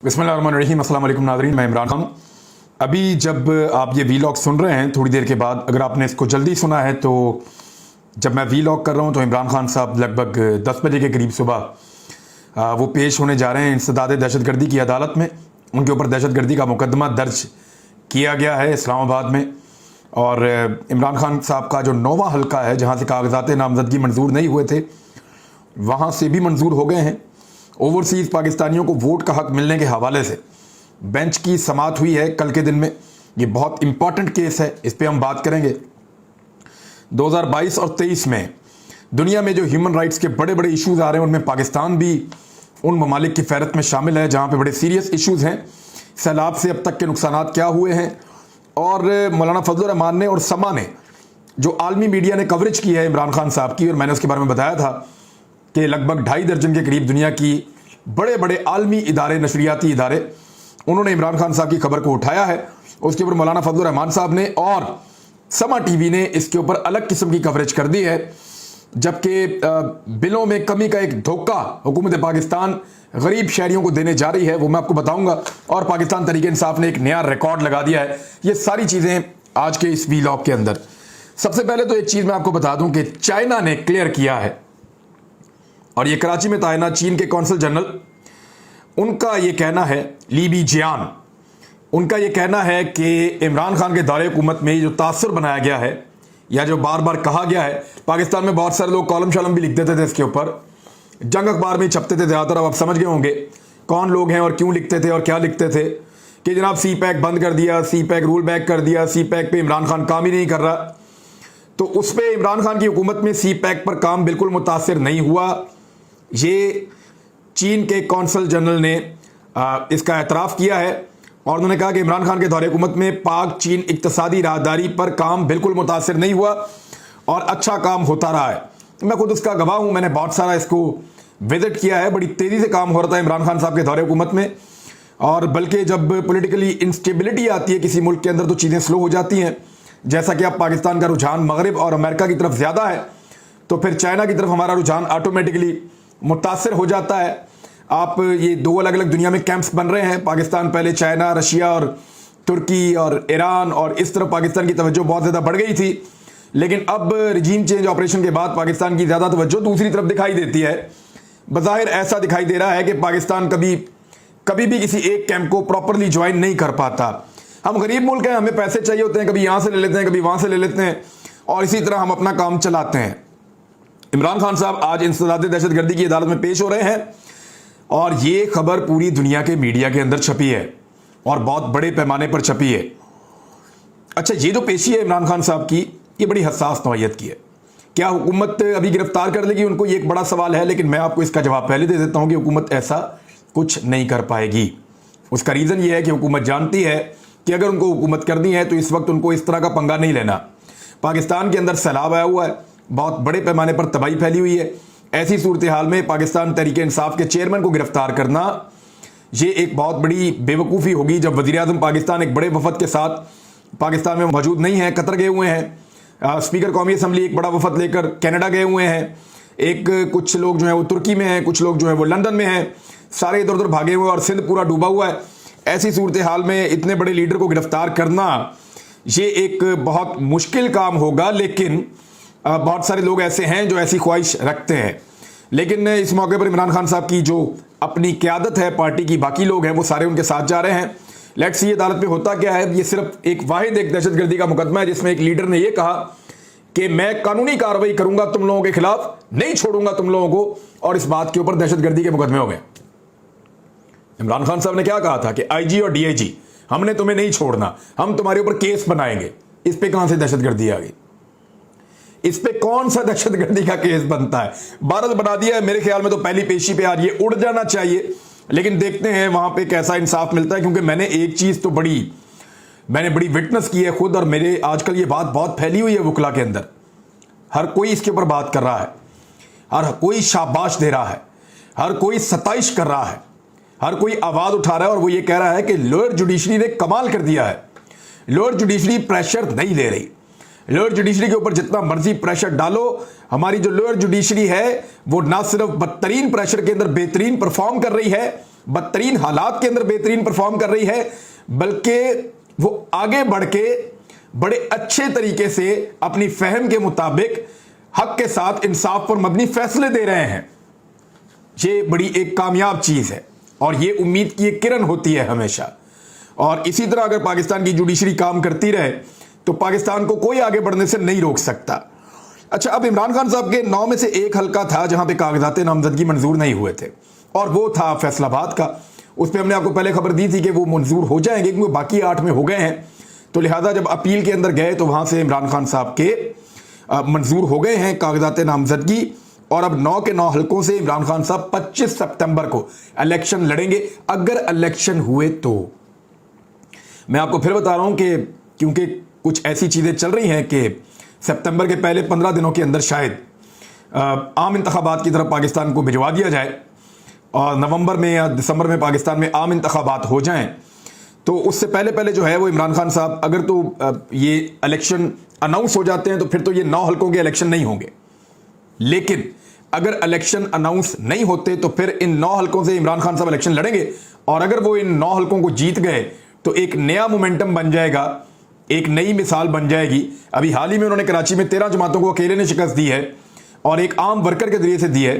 बिस्मिल्लाहिर्रहमानिर्रहीम। अस्सलाम वालेकुम नाज़रीन, मैं इमरान खान। अभी जब आप ये वीलॉग सुन रहे हैं थोड़ी देर के बाद, अगर आपने इसको जल्दी सुना है तो जब मैं वीलॉग कर रहा हूँ तो इमरान खान साहब लगभग 10 बजे के करीब सुबह वो पेश होने जा रहे हैं इंसदाद दहशतगर्दी की अदालत में। उनके ऊपर दहशतगर्दी का मुकदमा दर्ज किया गया है इस्लामाबाद में। और इमरान खान साहब का जो 9वां हल्का है जहाँ से कागजात नामजदगी मंजूर नहीं हुए थे वहाँ से भी मंजूर हो गए हैं। ओवरसीज़ पाकिस्तानियों को वोट का हक मिलने के हवाले से बेंच की समाअत हुई है कल के दिन में। ये बहुत इंपॉर्टेंट केस है, इस पे हम बात करेंगे। 2022 और 23 में दुनिया में जो ह्यूमन राइट्स के बड़े बड़े इश्यूज आ रहे हैं उनमें पाकिस्तान भी उन ममालिक की फहरत में शामिल है जहाँ पे बड़े सीरियस इश्यूज हैं। सैलाब से अब तक के नुकसानात क्या हुए हैं, और मौलाना फजलुर रहमान ने और समा ने जो आलमी मीडिया ने कवरेज की है इमरान खान साहब की, और मैंने उसके बारे में बताया था कि लगभग 2.5 दर्जन के करीब दुनिया की बड़े बड़े आलमी इदारे, नशरियाती इदारे, उन्होंने इमरान खान साहब की खबर को उठाया है। उसके ऊपर मौलाना फजलुर रहमान साहब ने और समा टीवी ने इसके ऊपर अलग किस्म की कवरेज कर दी है। जबकि बिलों में कमी का एक धोखा हुकूमत पाकिस्तान गरीब शहरियों को देने जा रही है, वो मैं आपको बताऊंगा। और पाकिस्तान तहरीक इंसाफ ने एक नया रिकॉर्ड लगा दिया है। ये सारी चीज़ें आज के इस वीलॉग के अंदर। सबसे पहले तो एक चीज़ मैं आपको बता दूं कि चाइना ने क्लियर किया है, और ये कराची में तैनात चीन के कौंसल जनरल, उनका ये कहना है, ली बीजियान, उनका ये कहना है कि इमरान खान के दौरे हुकूमत में जो तासुर बनाया गया है या जो बार बार कहा गया है, पाकिस्तान में बहुत सारे लोग कॉलम शॉलम भी लिख देते थे इसके ऊपर, जंग अखबार में छपते थे ज़्यादातर। अब आप समझ गए होंगे कौन लोग हैं और क्यों लिखते थे और क्या लिखते थे कि जनाब सी पैक बंद कर दिया, सी पैक रूल बैक कर दिया, सी पैक पे इमरान खान काम ही नहीं कर रहा। तो उस पर इमरान खान की हुकूमत में सी पैक पर काम बिल्कुल मुतासिर नहीं हुआ। ये चीन के कौंसल जनरल ने इसका एतराफ़ किया है, और उन्होंने कहा कि इमरान खान के दौरे हुकूमत में पाक चीन इक्तसादी राहदारी पर काम बिल्कुल मुतासिर नहीं हुआ और अच्छा काम होता रहा है। मैं खुद उसका गवाह हूँ, मैंने बहुत सारा इसको विजिट किया है। बड़ी तेज़ी से काम हो रहा था इमरान खान साहब के दौरे हुकूमत में, और बल्कि जब पॉलिटिकली इंस्टेबिलिटी आती है किसी मुल्क के अंदर तो चीज़ें स्लो हो जाती हैं। जैसा कि अब पाकिस्तान का रुझान मगरब और अमेरिका की तरफ ज़्यादा है, तो फिर चाइना की तरफ हमारा रुझान ऑटोमेटिकली मुतासिर हो जाता है। आप ये दो अलग अलग दुनिया में कैंप्स बन रहे हैं। पाकिस्तान पहले चाइना, रशिया और तुर्की और ईरान, और इस तरफ पाकिस्तान की तवज्जो बहुत ज़्यादा बढ़ गई थी। लेकिन अब रिजीम चेंज ऑपरेशन के बाद पाकिस्तान की ज़्यादा तवज्जो दूसरी तरफ दिखाई देती है। बज़ाहिर ऐसा दिखाई दे रहा है कि पाकिस्तान कभी भी किसी एक कैंप को प्रॉपरली ज्वाइन नहीं कर पाता। हम गरीब मुल्क हैं, हमें पैसे चाहिए होते हैं, कभी यहाँ से ले लेते हैं, कभी वहाँ से ले लेते हैं, और इसी तरह हम अपना काम चलाते हैं। इमरान खान साहब आज इंसदाद दहशतगर्दी की अदालत में पेश हो रहे हैं, और ये खबर पूरी दुनिया के मीडिया के अंदर छपी है और बहुत बड़े पैमाने पर छपी है। अच्छा, ये जो पेशी है इमरान खान साहब की, ये बड़ी हसास नौइयत की है। क्या हुकूमत अभी गिरफ्तार कर लेगी उनको, ये एक बड़ा सवाल है। लेकिन मैं आपको इसका जवाब पहले दे देता हूँ कि हुकूमत ऐसा कुछ नहीं कर पाएगी। उसका रीज़न ये है कि हुकूमत जानती है कि अगर उनको हुकूमत करनी है तो इस वक्त उनको इस तरह का पंगा नहीं लेना। पाकिस्तान के अंदर सैलाब आया हुआ है, बहुत बड़े पैमाने पर तबाही फैली हुई है। ऐसी सूरत हाल में पाकिस्तान तहरीक इंसाफ के चेयरमैन को गिरफ्तार करना ये एक बहुत बड़ी बेवकूफ़ी होगी। जब वज़ीर आज़म पाकिस्तान एक बड़े वफद के साथ पाकिस्तान में मौजूद नहीं है, कतर गए हुए हैं। स्पीकर कौमी असम्बली एक बड़ा वफद लेकर कनाडा गए हुए हैं। कुछ लोग जो हैं वो तुर्की में हैं, कुछ लोग जो हैं वो लंदन में हैं। सारे इधर उधर भागे हुए और सिंध पूरा डूबा हुआ है। ऐसी सूरत हाल में इतने बड़े लीडर को गिरफ्तार करना ये एक बहुत मुश्किल काम होगा। लेकिन बहुत सारे लोग ऐसे हैं जो ऐसी ख्वाहिश रखते हैं। लेकिन इस मौके पर इमरान खान साहब की जो अपनी क़यादत है, पार्टी की बाकी लोग हैं, वो सारे उनके साथ जा रहे हैं। लेट्स सी अदालत में होता क्या है। ये सिर्फ एक दहशतगर्दी का मुकदमा है जिसमें एक लीडर ने यह कहा कि मैं कानूनी कार्रवाई करूंगा तुम लोगों के खिलाफ, नहीं छोड़ूंगा तुम लोगों को, और इस बात के ऊपर दहशतगर्दी के मुकदमे हो गए। इमरान खान साहब ने क्या कहा था कि आईजी और डीआईजी, हमने तुम्हें नहीं छोड़ना, हम तुम्हारे ऊपर केस बनाएंगे। इस पे कहां से दहशतगर्दी आ गई? इस पे कौन सा दहशतगर्दी का केस बनता है? भारत बना दिया है। मेरे ख्याल में तो पहली पेशी पे आज ये उड़ जाना चाहिए। लेकिन देखते हैं वहां पे कैसा इंसाफ मिलता है, क्योंकि मैंने एक चीज तो मैंने बड़ी विटनेस की है खुद, और मेरे आजकल ये बात बहुत फैली हुई है वकला के अंदर। हर कोई इसके ऊपर बात कर रहा है, हर कोई शाबाश दे रहा है, हर कोई सताइश कर रहा है, हर कोई आवाज उठा रहा है, और वो ये कह रहा है कि लोअर जुडिशरी ने कमाल कर दिया है। लोअर जुडिशरी प्रेशर नहीं ले रही। लोअर जुडिशरी के ऊपर जितना मर्जी प्रेशर डालो, हमारी जो लोअर जुडिशरी है वो ना सिर्फ बदतरीन प्रेशर के अंदर बेहतरीन परफॉर्म कर रही है, बदतरीन हालात के अंदर बेहतरीन परफॉर्म कर रही है, बल्कि वो आगे बढ़ के बड़े अच्छे तरीके से अपनी फहम के मुताबिक हक के साथ इंसाफ पर मबनी फैसले दे रहे हैं। ये बड़ी एक कामयाब चीज है और ये उम्मीद की एक किरण होती है हमेशा। और इसी तरह अगर पाकिस्तान की जुडिशरी काम करती रहे तो पाकिस्तान को कोई आगे बढ़ने से नहीं रोक सकता। अच्छा, अब इमरान खान साहब के 9 में से एक हलका था जहां पे कागजात नामजदगी मंजूर नहीं हुए थे, और वो था फैसलाबाद का। उस पर हमने आपको पहले खबर दी थी कि वो मंजूर हो जाएंगे, क्योंकि बाकी 8 में हो गए हैं। तो लिहाजा जब अपील के अंदर गए तो वहां से इमरान खान साहब के मंजूर हो गए हैं कागजात नामजदगी, और अब 9 के 9 हलकों से इमरान खान साहब 25 सितंबर को इलेक्शन लड़ेंगे, अगर इलेक्शन हुए तो। मैं आपको फिर बता रहा हूं कि क्योंकि कुछ ऐसी चीजें चल रही हैं कि सितंबर के पहले 15 दिनों के अंदर शायद आम इंतखाबात की तरफ पाकिस्तान को भिजवा दिया जाए, और नवंबर में या दिसंबर में पाकिस्तान में आम इंतखाबात हो जाएं, तो उससे पहले पहले जो है वो इमरान खान साहब अगर तो ये इलेक्शन अनाउंस हो जाते हैं तो फिर तो ये 9 हलकों के इलेक्शन नहीं होंगे। लेकिन अगर इलेक्शन अनाउंस नहीं होते तो फिर इन 9 हलकों से इमरान खान साहब इलेक्शन लड़ेंगे, और अगर वो इन 9 हलकों को जीत गए तो एक नया मोमेंटम बन जाएगा, एक नई मिसाल बन जाएगी। अभी हाल ही में उन्होंने कराची में 13 जमातों को अकेले ने शिकस्त दी है और एक आम वर्कर के जरिए से दी है।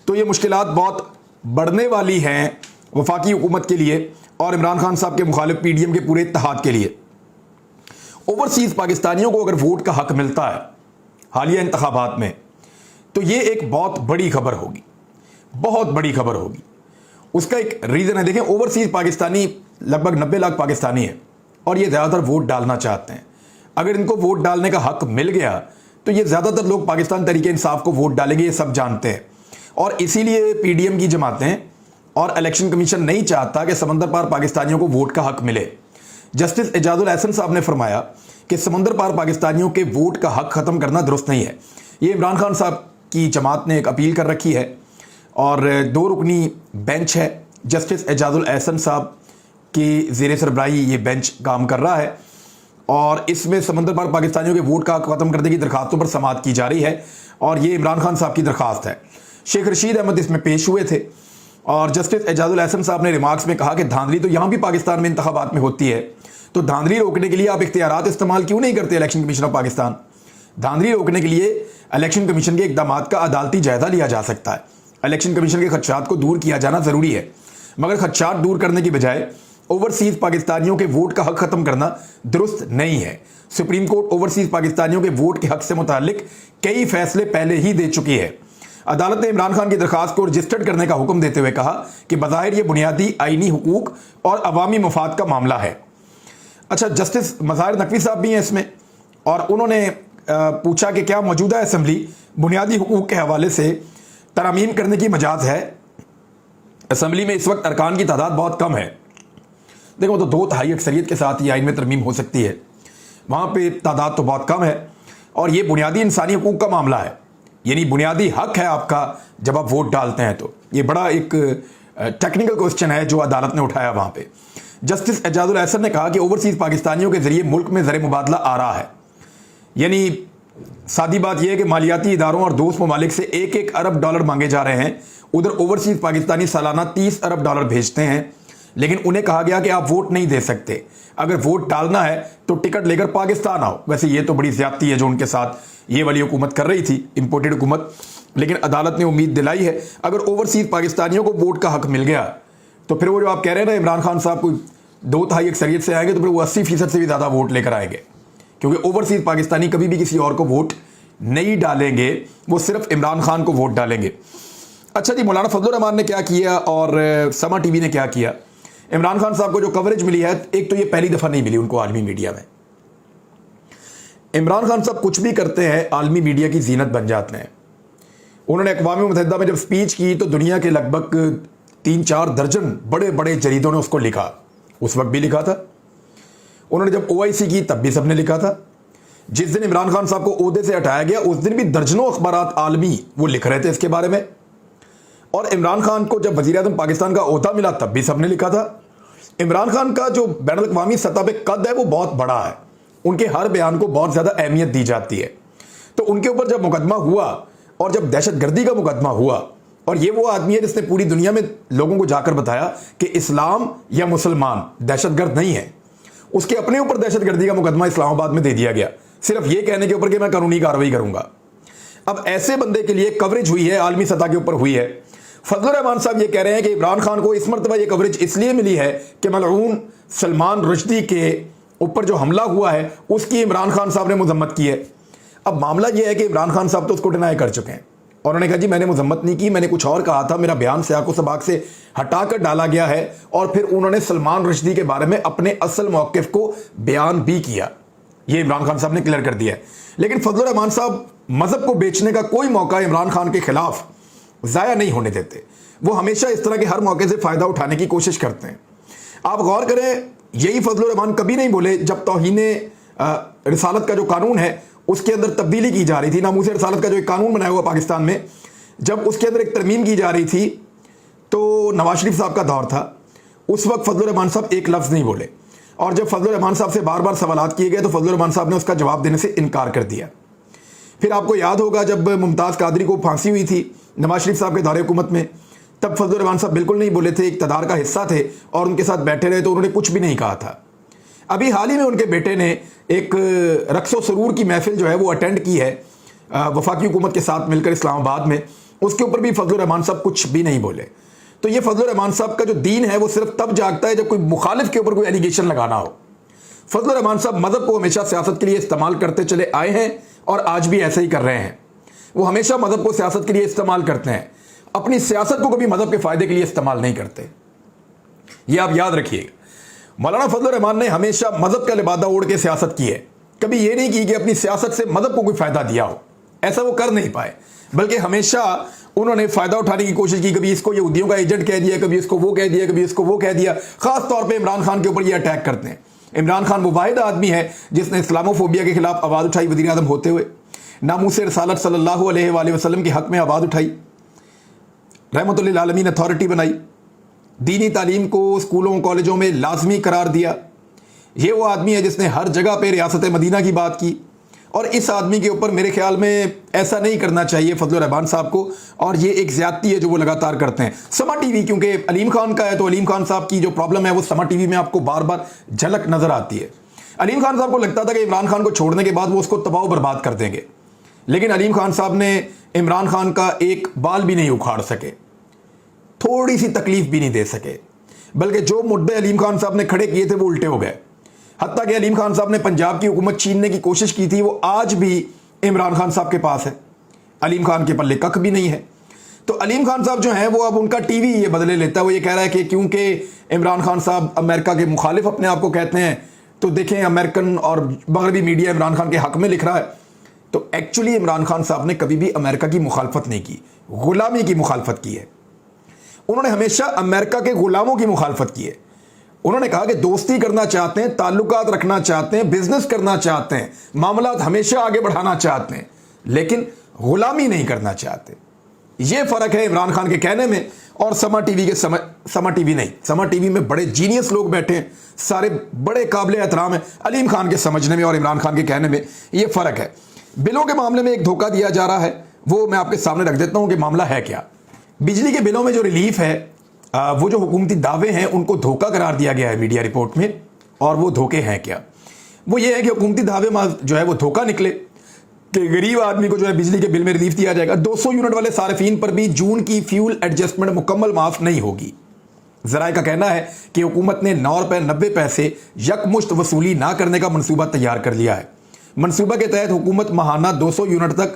तो ये मुश्किलात बहुत बढ़ने वाली हैं वफाकी हुकूमत के लिए और इमरान खान साहब के मुखालिफ पीडीएम के पूरे इत्तेहाद के लिए। ओवरसीज पाकिस्तानियों को अगर वोट का हक मिलता है हालिया इंतखाबात में, तो ये एक बहुत बड़ी खबर होगी, बहुत बड़ी खबर होगी। उसका एक रीजन है, देखें ओवरसीज पाकिस्तानी लगभग 90 लाख पाकिस्तानी है और ये ज़्यादातर वोट डालना चाहते हैं। अगर इनको वोट डालने का हक मिल गया तो ये ज़्यादातर लोग पाकिस्तान तरीके इंसाफ को वोट डालेंगे, ये सब जानते हैं। और इसीलिए पीडीएम की जमातें और इलेक्शन कमीशन नहीं चाहता कि समंदर पार पाकिस्तानियों को वोट का हक मिले। जस्टिस एजाजुल एहसन साहब ने फरमाया कि समंदर पार पाकिस्तानियों के वोट का हक ख़त्म करना दुरुस्त नहीं है। ये इमरान खान साहब की जमात ने एक अपील कर रखी है और 2 रुकनी बेंच है। जस्टिस एजाजुल एहसन साहब की ज़ेरे सरबराही ये बेंच काम कर रहा है और इसमें समंदर पार पाकिस्तानियों के वोट का हक ख़त्म करने की दरखास्तों पर समाअत की जा रही है, और ये इमरान खान साहब की दरखास्त है। शेख रशीद अहमद इसमें पेश हुए थे और जस्टिस एजाजुल एहसन साहब ने रिमार्क्स में कहा कि धांधली तो यहाँ भी पाकिस्तान में इंतखाबात में होती है, तो धांधली रोकने के लिए आप इख्तियारात इस्तेमाल क्यों नहीं करते इलेक्शन कमीशन ऑफ पाकिस्तान। धांधली रोकने के लिए इलेक्शन कमीशन के इकदाम का अदालती जायजा लिया जा सकता है। इलेक्शन कमीशन के खदशात को दूर किया जाना ज़रूरी है, मगर खदशात दूर करने की बजाय ओवरसीज पाकिस्तानियों के वोट का हक ख़त्म करना दुरुस्त नहीं है। सुप्रीम कोर्ट ओवरसीज पाकिस्तानियों के वोट के हक से मुतालिक कई फैसले पहले ही दे चुकी है। अदालत ने इमरान खान की दरखास्त को रजिस्टर्ड करने का हुक्म देते हुए कहा कि बज़ाहिर ये बुनियादी आईनी हुकूक और अवामी मफाद का मामला है। अच्छा, जस्टिस मज़ाहिर नकवी साहब भी हैं इसमें, और उन्होंने पूछा कि क्या मौजूदा असम्बली बुनियादी हुकूक के हवाले से तरमीम करने की मजाज है। असम्बली में इस वक्त अरकान की तादाद बहुत कम है। देखो, तो 2/3 अक्सरियत के साथ ये आइन में तरमीम हो सकती है, वहाँ पे तादाद तो बहुत कम है, और ये बुनियादी इंसानी हुकूक का मामला है, यानी बुनियादी हक है आपका जब आप वोट डालते हैं। तो ये बड़ा एक टेक्निकल क्वेश्चन है जो अदालत ने उठाया वहाँ पे। जस्टिस एजाजुल एहसन ने कहा कि ओवरसीज पाकिस्तानियों के जरिए मुल्क में ज़र मुबादला आ रहा है, यानी सादी बात यह है कि मालियाती इदारों और दोस्त ममालिक से 1-1 अरब डॉलर मांगे जा रहे हैं। उधर ओवरसीज पाकिस्तानी सालाना 30 अरब डॉलर भेजते हैं, लेकिन उन्हें कहा गया कि आप वोट नहीं दे सकते, अगर वोट डालना है तो टिकट लेकर पाकिस्तान आओ। वैसे ये तो बड़ी ज्यादती है जो उनके साथ ये वाली हुकूमत कर रही थी, इंपोर्टेड हुकूमत, लेकिन अदालत ने उम्मीद दिलाई है अगर ओवरसीज पाकिस्तानियों को वोट का हक मिल गया तो फिर वो जो आप कह रहे हैं ना इमरान खान साहब कोई 2/3 अक्सरियत से आएंगे, तो फिर वो 80% से भी ज़्यादा वोट लेकर आएंगे, क्योंकि ओवरसीज पाकिस्तानी कभी भी किसी और को वोट नहीं डालेंगे, वो सिर्फ इमरान खान को वोट डालेंगे। अच्छा जी, मौलाना फजलुर रहमान ने क्या किया और समा टीवी ने क्या किया। इमरान खान साहब को जो कवरेज मिली है, एक तो ये पहली दफ़ा नहीं मिली उनको आलमी मीडिया में। इमरान खान साहब कुछ भी करते हैं आलमी मीडिया की जीनत बन जाते हैं। उन्होंने अक़वाम मुत्तहिदा में जब स्पीच की तो दुनिया के लगभग 3-4 दर्जन बड़े बड़े जरीदों ने उसको लिखा, उस वक्त भी लिखा था। उन्होंने जब OIC की तब भी सबने लिखा था। जिस दिन इमरान खान साहब को ओहदे से हटाया गया उस दिन भी दर्जनों अखबारात आलमी वो लिख रहे थे इसके बारे में, और इमरान खान को जब वज़ीर आज़म पाकिस्तान का ओहदा मिला तब भी सबने लिखा था। इमरान खान का जो बैनुल अक़वामी सतह पे कद है वो बहुत बड़ा है, उनके हर बयान को बहुत ज़्यादा अहमियत दी जाती है। तो उनके ऊपर जब मुकदमा हुआ और जब दहशत गर्दी का मुकदमा हुआ اور یہ وہ آدمی ہے جس نے پوری دنیا میں لوگوں کو جا کر بتایا کہ اسلام یا مسلمان دہشت گرد نہیں ہے. اس کے اپنے اوپر دہشت گردی کا مقدمہ اسلام آباد میں دے دیا گیا صرف یہ کہنے کے اوپر کہ میں قانونی کارروائی کروں گا. اب ایسے بندے کے لیے کوریج ہوئی ہے, عالمی سطح کے اوپر ہوئی ہے. فضل الرحمان صاحب یہ کہہ رہے ہیں کہ عمران خان کو اس مرتبہ یہ کوریج اس لیے ملی ہے کہ ملعون سلمان رشدی کے اوپر جو حملہ ہوا ہے اس کی عمران خان صاحب نے مذمت کی ہے. اب معاملہ یہ ہے کہ عمران خان صاحب تو اس کو ڈینائی کر چکے ہیں اور انہوں نے کہا جی میں نے مذمت نہیں کی, میں نے کچھ اور کہا تھا, میرا بیان سیاق و سباق سے ہٹا کر ڈالا گیا ہے. اور پھر انہوں نے سلمان رشدی کے بارے میں اپنے اصل موقف کو بیان بھی کیا. یہ عمران خان صاحب نے کلیئر کر دیا ہے. لیکن فضل الرحمان صاحب مذہب کو بیچنے کا کوئی موقع عمران خان کے خلاف ضائع نہیں ہونے دیتے. وہ ہمیشہ اس طرح کے ہر موقع سے فائدہ اٹھانے کی کوشش کرتے ہیں. آپ غور کریں, یہی فضل الرحمان کبھی نہیں بولے جب توہین رسالت کا جو قانون ہے اس کے اندر تبدیلی کی جا رہی تھی, ناموس رسالت کا جو ایک قانون بنایا ہوا پاکستان میں, جب اس کے اندر ایک ترمیم کی جا رہی تھی تو نواز شریف صاحب کا دور تھا. اس وقت فضل الرحمان صاحب ایک لفظ نہیں بولے, اور جب فضل الرحمان صاحب سے بار بار سوالات کیے گئے تو فضل الرحمان صاحب نے اس کا جواب دینے سے انکار کر دیا. پھر آپ کو یاد ہوگا جب ممتاز قادری کو پھانسی ہوئی تھی نواز شریف صاحب کے دور حکومت میں, تب فضل الرحمان صاحب بالکل نہیں بولے تھے, اقتدار کا حصہ تھے اور ان کے ساتھ بیٹھے رہے تو انہوں نے کچھ بھی نہیں کہا تھا. ابھی حال ہی میں ان کے بیٹے نے ایک رقص و سرور کی محفل جو ہے وہ اٹینڈ کی ہے وفاقی حکومت کے ساتھ مل کر اسلام آباد میں, اس کے اوپر بھی فضل الرحمان صاحب کچھ بھی نہیں بولے. تو یہ فضل الرحمان صاحب کا جو دین ہے وہ صرف تب جاگتا ہے جب کوئی مخالف کے اوپر کوئی ایلیگیشن لگانا ہو. فضل الرحمان صاحب مذہب کو ہمیشہ سیاست کے لیے استعمال کرتے چلے آئے ہیں اور آج بھی ایسے ہی کر رہے ہیں. وہ ہمیشہ مذہب کو سیاست کے لیے استعمال کرتے ہیں, اپنی سیاست کو کبھی مذہب کے فائدے کے لیے استعمال نہیں کرتے. یہ آپ یاد رکھیے گا. مولانا فضل الرحمان نے ہمیشہ مذہب کا لبادہ اوڑھ کے سیاست کی ہے, کبھی یہ نہیں کی کہ اپنی سیاست سے مذہب کو کوئی فائدہ دیا ہو, ایسا وہ کر نہیں پائے. بلکہ ہمیشہ انہوں نے فائدہ اٹھانے کی کوشش کی, کبھی اس کو یہودیوں کا ایجنٹ کہہ دیا, کبھی اس کو وہ کہہ دیا, کبھی اس کو وہ کہہ دیا. خاص طور پہ عمران خان کے اوپر یہ اٹیک کرتے ہیں. عمران خان وہ واحد آدمی ہے جس نے اسلامو فوبیا کے خلاف آواز اٹھائی وزیر اعظم ہوتے ہوئے, ناموس رسالت صلی اللہ علیہ وآلہ وسلم کے حق میں آواز اٹھائی, رحمت للعالمین اتھارٹی بنائی, دینی تعلیم کو اسکولوں کالجوں میں لازمی قرار دیا. یہ وہ آدمی ہے جس نے ہر جگہ پہ ریاست مدینہ کی بات کی, اور اس آدمی کے اوپر میرے خیال میں ایسا نہیں کرنا چاہیے فضل الرحمان صاحب کو, اور یہ ایک زیادتی ہے جو وہ لگاتار کرتے ہیں. سما ٹی وی کیونکہ علیم خان کا ہے تو علیم خان صاحب کی جو پرابلم ہے وہ سما ٹی وی میں آپ کو بار بار جھلک نظر آتی ہے. علیم خان صاحب کو لگتا تھا کہ عمران خان کو چھوڑنے کے بعد وہ اس کو تباہ و برباد کر دیں گے, لیکن علیم خان صاحب نے عمران خان کا ایک بال بھی نہیں اکھاڑ سکے, تھوڑی سی تکلیف بھی نہیں دے سکے, بلکہ جو مدعے علیم خان صاحب نے کھڑے کیے تھے وہ الٹے ہو گئے. حتیٰ کہ علیم خان صاحب نے پنجاب کی حکومت چھیننے کی کوشش کی تھی, وہ آج بھی عمران خان صاحب کے پاس ہے. علیم خان کے پلے ککھ بھی نہیں ہے. تو علیم خان صاحب جو ہیں وہ اب ان کا ٹی وی یہ بدلے لیتا ہے. وہ یہ کہہ رہا ہے کہ کیونکہ عمران خان صاحب امریکہ کے مخالف اپنے آپ کو کہتے ہیں تو دیکھیں امریکن اور مغربی میڈیا عمران خان کے حق میں لکھ رہا ہے. تو ایکچولی عمران خان صاحب نے کبھی بھی امریکہ کی مخالفت نہیں کی, غلامی کی مخالفت کی ہے. انہوں نے ہمیشہ امریکہ کے غلاموں کی مخالفت کی ہے. انہوں نے کہا کہ دوستی کرنا چاہتے ہیں, تعلقات رکھنا چاہتے ہیں, بزنس کرنا چاہتے ہیں, معاملات ہمیشہ آگے بڑھانا چاہتے ہیں, لیکن غلامی نہیں کرنا چاہتے. یہ فرق ہے عمران خان کے کہنے میں اور سما ٹی وی کے سما ٹی وی نہیں. سما ٹی وی میں بڑے جینیس لوگ بیٹھے ہیں, سارے بڑے قابل احترام ہیں. علیم خان کے سمجھنے میں اور عمران خان کے کہنے میں یہ فرق ہے. بلوں کے معاملے میں ایک دھوکہ دیا جا رہا ہے, وہ میں آپ کے سامنے رکھ دیتا ہوں کہ معاملہ ہے کیا. بجلی کے بلوں میں جو ریلیف ہے وہ جو حکومتی دعوے ہیں ان کو دھوکہ قرار دیا گیا ہے میڈیا رپورٹ میں. اور وہ دھوکے ہیں کیا؟ وہ یہ ہے کہ حکومتی دعوے جو ہے وہ دھوکہ نکلے کہ غریب آدمی کو جو ہے بجلی کے بل میں ریلیف دیا جائے گا. 200 یونٹ والے صارفین پر بھی جون کی فیول ایڈجسٹمنٹ مکمل معاف نہیں ہوگی. ذرائع کا کہنا ہے کہ حکومت نے 9 روپے 90 پیسے یکمشت وصولی نہ کرنے کا منصوبہ تیار کر لیا ہے. منصوبہ کے تحت حکومت ماہانہ 200 یونٹ تک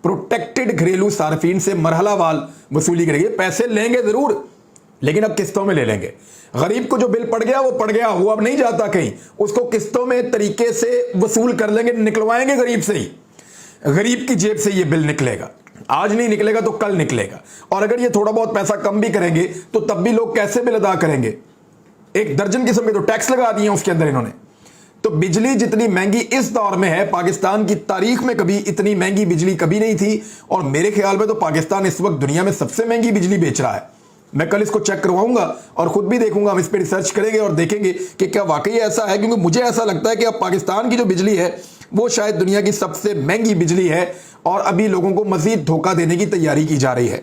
پروٹیکٹڈ گھریلو صارفین سے مرحلہ وار وصولی کرے گی. پیسے لیں گے ضرور, لیکن اب قسطوں میں لے لیں گے. غریب کو جو بل پڑ گیا وہ پڑ گیا, وہ اب نہیں جاتا کہیں, اس کو قسطوں میں طریقے سے وصول کر لیں گے, نکلوائیں گے غریب سے ہی. غریب کی جیب سے یہ بل نکلے گا, آج نہیں نکلے گا تو کل نکلے گا. اور اگر یہ تھوڑا بہت پیسہ کم بھی کریں گے تو تب بھی لوگ کیسے بل ادا کریں گے؟ ایک درجن قسم کے تو ٹیکس لگا دیے ہیں اس کے اندر انہوں نے. تو بجلی جتنی مہنگی اس دور میں ہے, پاکستان کی تاریخ میں کبھی اتنی مہنگی بجلی کبھی نہیں تھی. اور میرے خیال میں تو پاکستان اس وقت دنیا میں سب سے مہنگی بجلی بیچ رہا ہے. میں کل اس کو چیک کرواؤں گا اور خود بھی دیکھوں گا, ہم اس پہ ریسرچ کریں گے اور دیکھیں گے کہ کیا واقعی ایسا ہے. کیونکہ مجھے ایسا لگتا ہے کہ اب پاکستان کی جو بجلی ہے وہ شاید دنیا کی سب سے مہنگی بجلی ہے, اور ابھی لوگوں کو مزید دھوکہ دینے کی تیاری کی جا رہی ہے.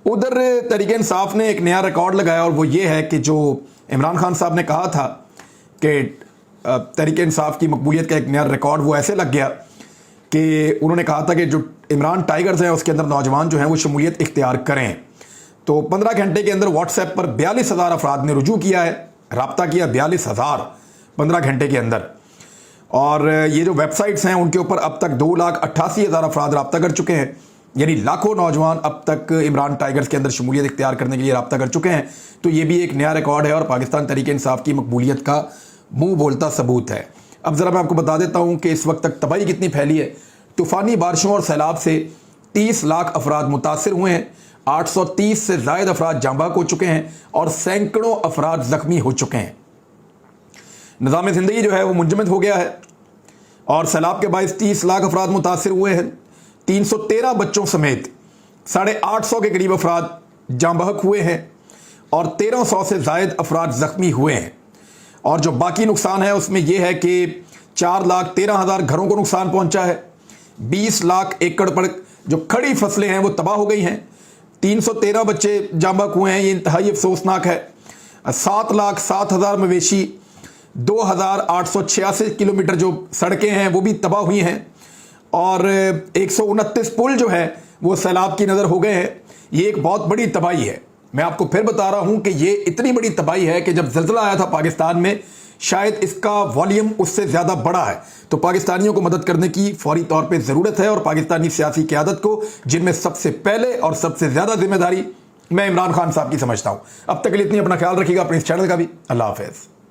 उधर तहरीक इंसाफ ने एक नया रिकॉर्ड लगाया और वो ये है कि जो इमरान खान साहब ने कहा था कि तहरीक इंसाफ की मकबूलियत का एक नया रिकॉर्ड, वो ऐसे लग गया कि उन्होंने कहा था कि जो इमरान टाइगर्स हैं उसके अंदर नौजवान जो हैं वो शमूलियत इख्तियार करें। तो 15 घंटे के अंदर व्हाट्सएप पर 42,000 अफराद ने रुजू किया है, रब्ता किया 42,000 15 घंटे के अंदर। और ये जो वेबसाइट्स हैं उनके ऊपर अब तक 2,88,000 अफराद रब्ता कर चुके हैं, यानी लाखों नौजवान अब तक इमरान टाइगर्स के अंदर शमूलियत इख्तियार करने के लिए रब्ता कर चुके हैं। तो ये भी एक नया रिकॉर्ड है और पाकिस्तान तहरीक इंसाफ की मकबूलियत का मुंह बोलता सबूत है। अब ज़रा मैं आपको बता देता हूँ कि इस वक्त तक तबाही कितनी फैली है। तूफ़ानी बारिशों और सैलाब से 30 लाख अफराद मुतासर हुए हैं, 830 से ज़ायद अफराद जांबाक हो चुके हैं और सैकड़ों अफराद ज़ख्मी हो चुके हैं। निज़ाम ज़िंदगी जो है वो मुंजमद हो गया है और सैलाब के बायस 30 लाख अफराद मुतासर हुए हैं। 313 बच्चों समेत 850 के करीब अफराद जांबहक हुए हैं और 1300 से ज़ायद अफराद ज़ख्मी हुए हैं। और जो बाकी नुकसान है उसमें यह है कि 4,13,000 घरों को नुकसान पहुंचा है, 20 लाख एकड़ पर जो खड़ी फसलें हैं वो तबाह हो गई हैं, 313 बच्चे जांबहक हुए हैं, ये इंतहाई अफसोसनाक है। 7,07,000 मवेशी, 2,886 किलोमीटर जो सड़कें हैं वो भी तबाह हुई हैं और 129 पुल जो है वो सैलाब की नज़र हो गए हैं। ये एक बहुत बड़ी तबाही है। मैं आपको फिर बता रहा हूं कि ये इतनी बड़ी तबाही है कि जब ज़ल्ज़ला आया था पाकिस्तान में शायद इसका वॉल्यूम उससे ज़्यादा बड़ा है। तो पाकिस्तानियों को मदद करने की फौरी तौर पे ज़रूरत है और पाकिस्तानी सियासी क़यादत को, जिनमें सबसे पहले और सबसे ज़्यादा जिम्मेदारी मैं इमरान खान साहब की समझता हूं। अब तक के लिए इतनी, अपना ख्याल रखिएगा, अपने इस चैनल का भी। अल्लाह हाफ़िज़।